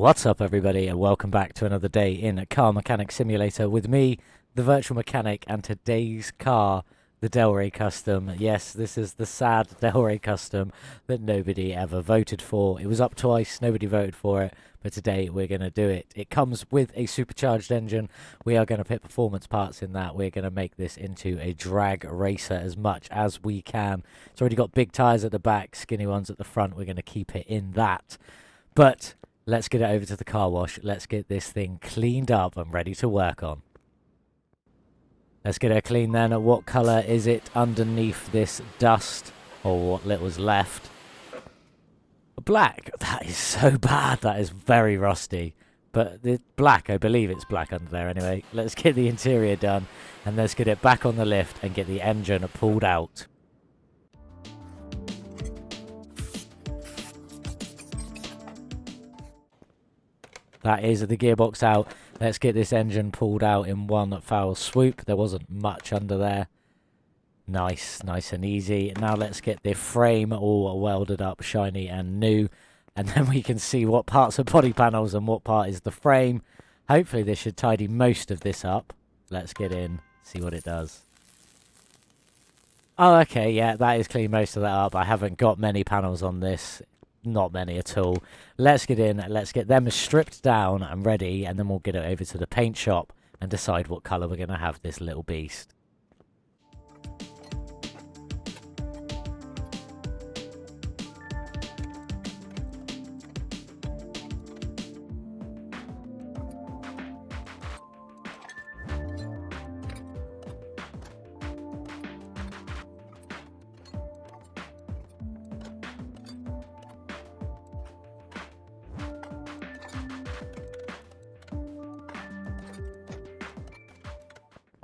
What's up, everybody, and welcome back to another day in Car Mechanic Simulator with me, the Virtual Mechanic, and today's car, the Delray Custom. Yes, this is the sad Delray Custom that nobody ever voted for. It was up twice, nobody voted for it, but today we're going to do it. It comes with a supercharged engine. We are going to put performance parts in that. We're going to make this into a drag racer as much as we can. It's already got big tyres at the back, skinny ones at the front. We're going to keep it in that. But let's get it over to the car wash. Let's get this thing cleaned up and ready to work on. Let's get it clean then. What colour is it underneath this dust? Or what little's left? Black. That is so bad. That is very rusty. But the black, I believe it's black under there anyway. Let's get the interior done. And let's get it back on the lift and get the engine pulled out. That is the gearbox out. Let's get this engine pulled out in one foul swoop. There wasn't much under there. Nice and easy. Now let's get the frame all welded up, shiny and new. And then we can see what parts are body panels and what part is the frame. Hopefully this should tidy most of this up. Let's get in, see what it does. Oh, okay, yeah, that is clean most of that up. I haven't got many panels on this. Not many at all. Let's get in, let's get them stripped down and ready, and then we'll get it over to the paint shop and decide what colour we're going to have this little beast.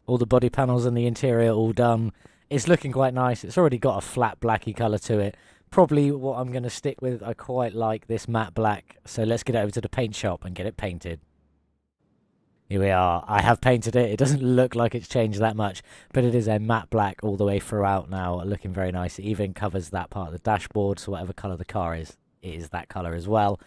All the body panels and the interior all done. It's looking quite nice. It's already got a flat blacky colour to it. Probably what I'm going to stick with. I quite like this matte black. So let's get it over to the paint shop and get it painted. Here we are. I have painted it. It doesn't look like it's changed that much, but it is a matte black all the way throughout now. Looking very nice. It even covers that part of the dashboard, so whatever colour the car is, it is that colour as well.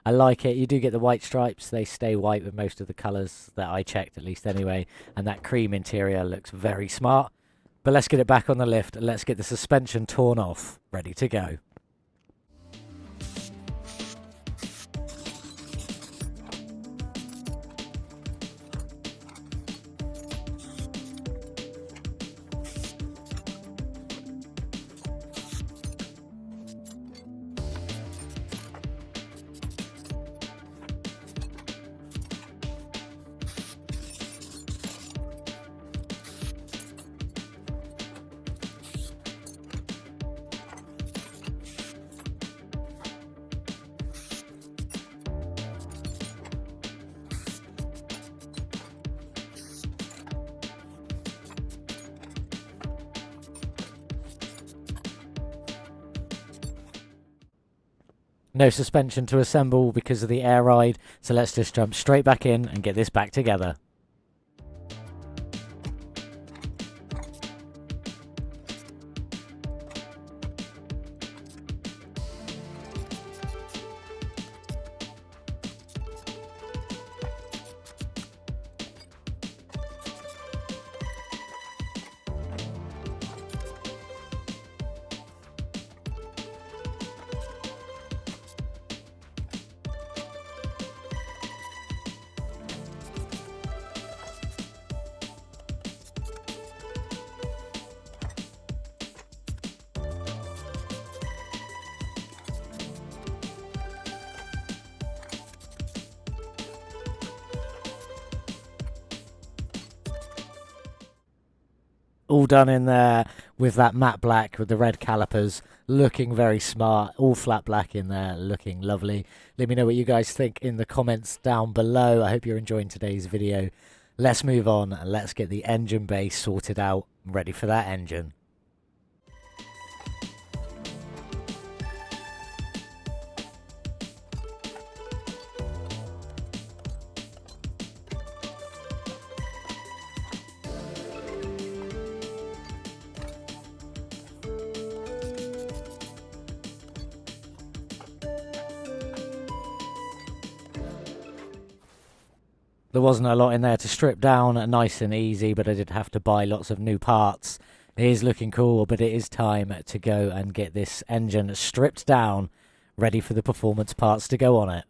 I like it. You do get the white stripes. They stay white with most of the colours that I checked, at least anyway. And that cream interior looks very smart. But let's get it back on the lift and let's get the suspension torn off. Ready to go. No suspension to assemble because of the air ride, so let's just jump straight back in and get this back together. All done in there with that matte black with the red calipers, looking very smart. All flat black in there, looking lovely. Let me know what you guys think in the comments down below. I hope you're enjoying today's video. Let's move on and let's get the engine bay sorted out, ready for that engine. There wasn't a lot in there to strip down, nice and easy, but I did have to buy lots of new parts. It is looking cool, but it is time to go and get this engine stripped down, ready for the performance parts to go on it.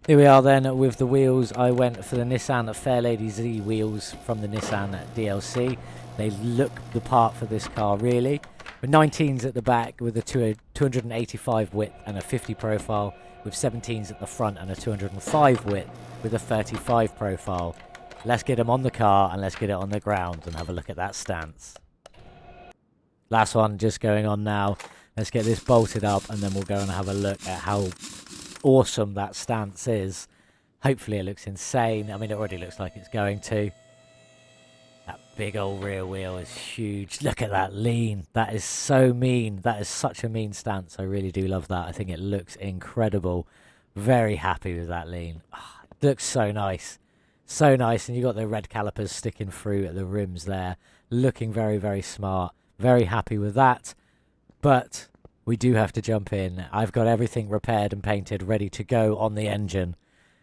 Here we are then with the wheels. I went for the Nissan Fairlady Z wheels from the Nissan DLC. They look the part for this car, really. With 19s at the back with a 285 width and a 50 profile, with 17s at the front and a 205 width with a 35 profile. Let's get them on the car and let's get it on the ground and have a look at that stance. Last one just going on now. Let's get this bolted up and then we'll go and have a look at how awesome that stance is. Hopefully it looks insane. I mean, it already looks like it's going to. That big old rear wheel is huge. Look at that lean. That is so mean. That is such a mean stance. I really do love that. I think it looks incredible. Very happy with that lean. Oh, it looks so nice. So nice. And you got the red calipers sticking through at the rims there. Looking very, very smart. Very happy with that. But we do have to jump in. I've got everything repaired and painted, ready to go on the engine.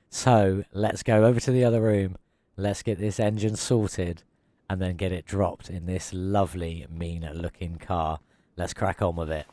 So let's go over to the other room. Let's get this engine sorted and then get it dropped in this lovely, mean-looking car. Let's crack on with it.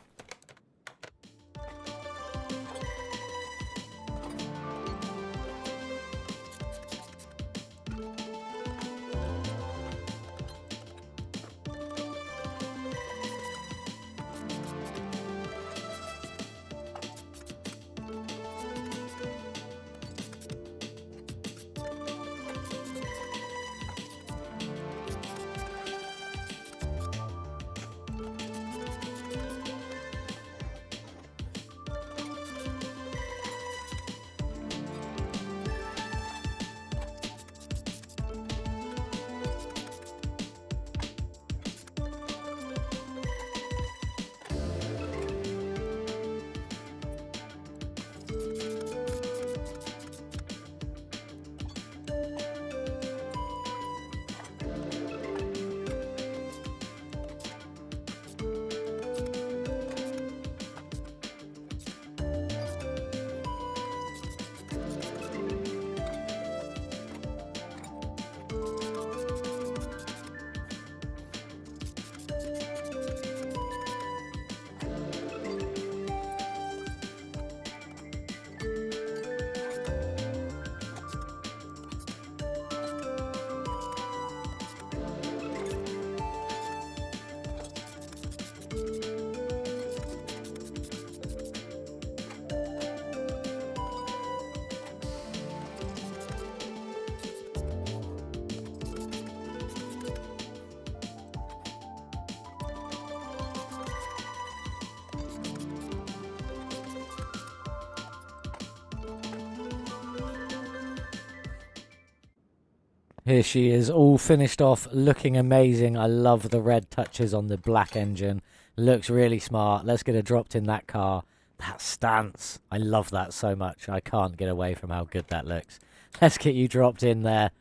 Here she is, all finished off, looking amazing. I love the red touches on the black engine. Looks really smart. Let's get her dropped in that car. That stance. I love that so much. I can't get away from how good that looks. Let's get you dropped in there.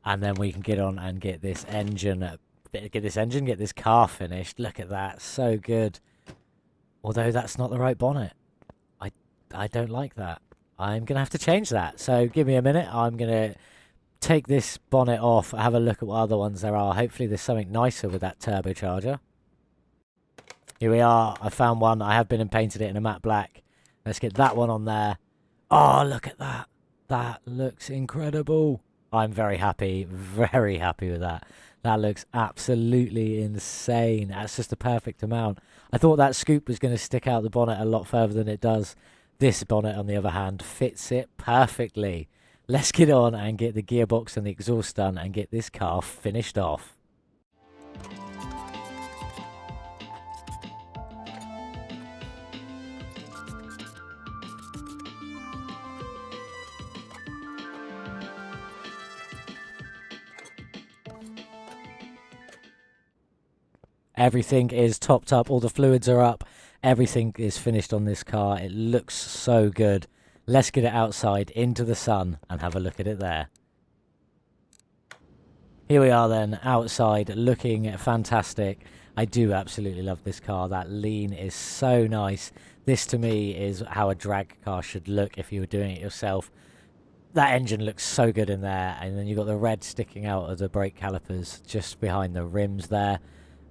And then we can get on and get this engine, get this car finished. Look at that. So good. Although that's not the right bonnet. I don't like that. I'm going to have to change that. So give me a minute. I'm going to take this bonnet off, have a look at what other ones there are. Hopefully there's something nicer with that turbocharger. Here we are. I found one. I have been and painted it in a matte black. Let's get that one on there. Oh, look at that. That looks incredible. I'm very happy with that. That looks absolutely insane. That's just the perfect amount. I thought that scoop was going to stick out the bonnet a lot further than it does. This bonnet, on the other hand, fits it perfectly. Let's get on and get the gearbox and the exhaust done and get this car finished off. Everything is topped up, all the fluids are up, everything is finished on this car. It looks so good. Let's get it outside into the sun and have a look at it there. Here we are then, outside, looking fantastic. I do absolutely love this car. That lean is so nice. This to me is how a drag car should look if you were doing it yourself. That engine looks so good in there, and then you've got the red sticking out of the brake calipers just behind the rims there.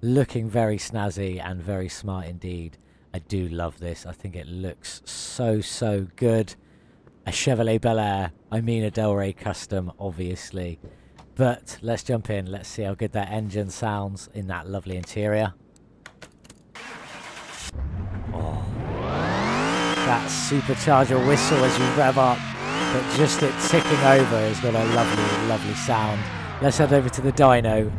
Looking very snazzy and very smart indeed. I do love this. I think it looks so good. A Chevrolet Bel Air. I mean a Delray Custom, obviously. But let's jump in. Let's see how good that engine sounds in that lovely interior. Oh, that supercharger whistle as you rev up, but just it ticking over has got a lovely sound. Let's head over to the dyno.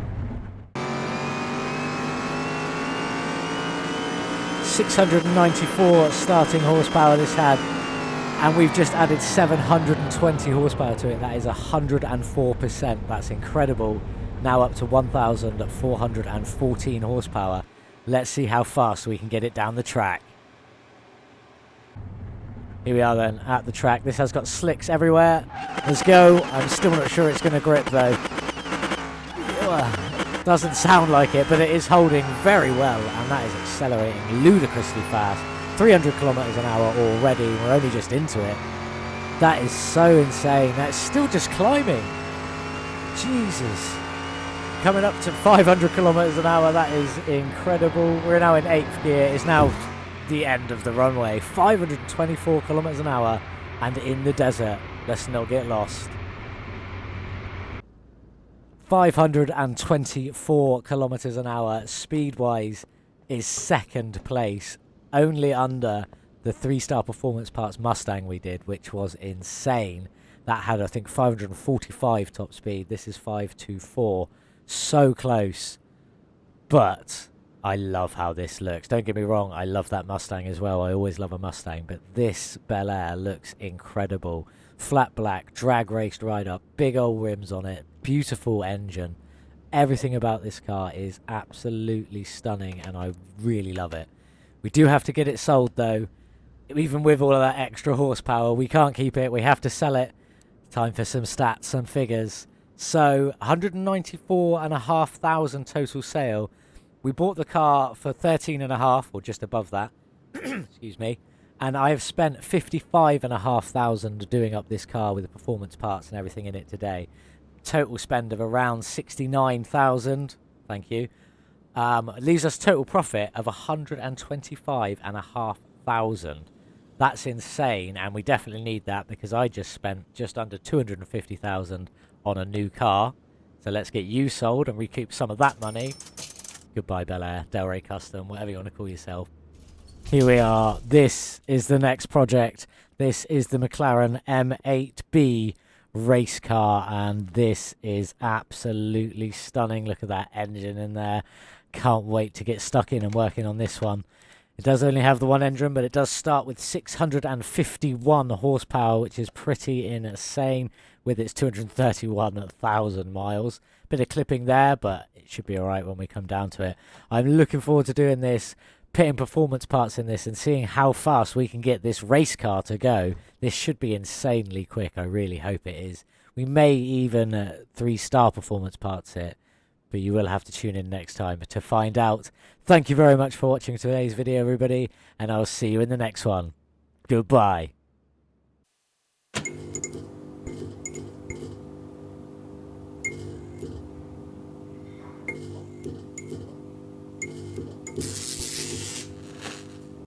694 starting horsepower this had, and we've just added 720 horsepower to it. That is 104%. That's incredible. Now up to 1,414 horsepower. Let's see how fast we can get it down the track. Here we are then at the track. This has got slicks everywhere. Let's go. I'm still not sure it's going to grip though. Doesn't sound like it, but it is holding very well, and that is accelerating ludicrously fast. 300 kilometers an hour already. We're only just into it. That is so insane. That's still just climbing. Jesus. Coming up to 500 kilometers an hour. That is incredible. We're now in 8th gear. It's now the end of the runway. 524 kilometers an hour and in the desert. Let's not get lost. 524 kilometers an hour speed-wise is second place, only under the 3-star performance parts Mustang we did, which was insane. That had, I think, 545 top speed. This is 524. So close. But I love how this looks. Don't get me wrong, I love that Mustang as well. I always love a Mustang, but this Bel Air looks incredible. Flat black, drag raced right up, big old rims on it, beautiful engine. Everything about this car is absolutely stunning, and I really love it. We do have to get it sold though. Even with all of that extra horsepower, we can't keep it. We have to sell it. Time for some stats, some figures. So 194,500 total sale. We bought the car for 13.5, or just above that. Excuse me. And I have spent 55,500 doing up this car with the performance parts and everything in it today. Total spend of around 69,000. Thank you. Leaves us total profit of 125,500. That's insane, and we definitely need that because I just spent just under 250,000 on a new car. So let's get you sold and recoup some of that money. Goodbye, Bel Air, Delray Custom, whatever you want to call yourself. Here we are. This is the next project. This is the McLaren M8B race car, and this is absolutely stunning. Look at that engine in there. Can't wait to get stuck in and working on this one. It does only have the one engine, but it does start with 651 horsepower, which is pretty insane with its 231,000 miles. Bit of clipping there, but it should be alright when we come down to it. I'm looking forward to doing this, putting performance parts in this and seeing how fast we can get this race car to go. This should be insanely quick. I really hope it is. We may even 3-star performance parts it, but you will have to tune in next time to find out. Thank you very much for watching today's video, everybody, and I'll see you in the next one. Goodbye.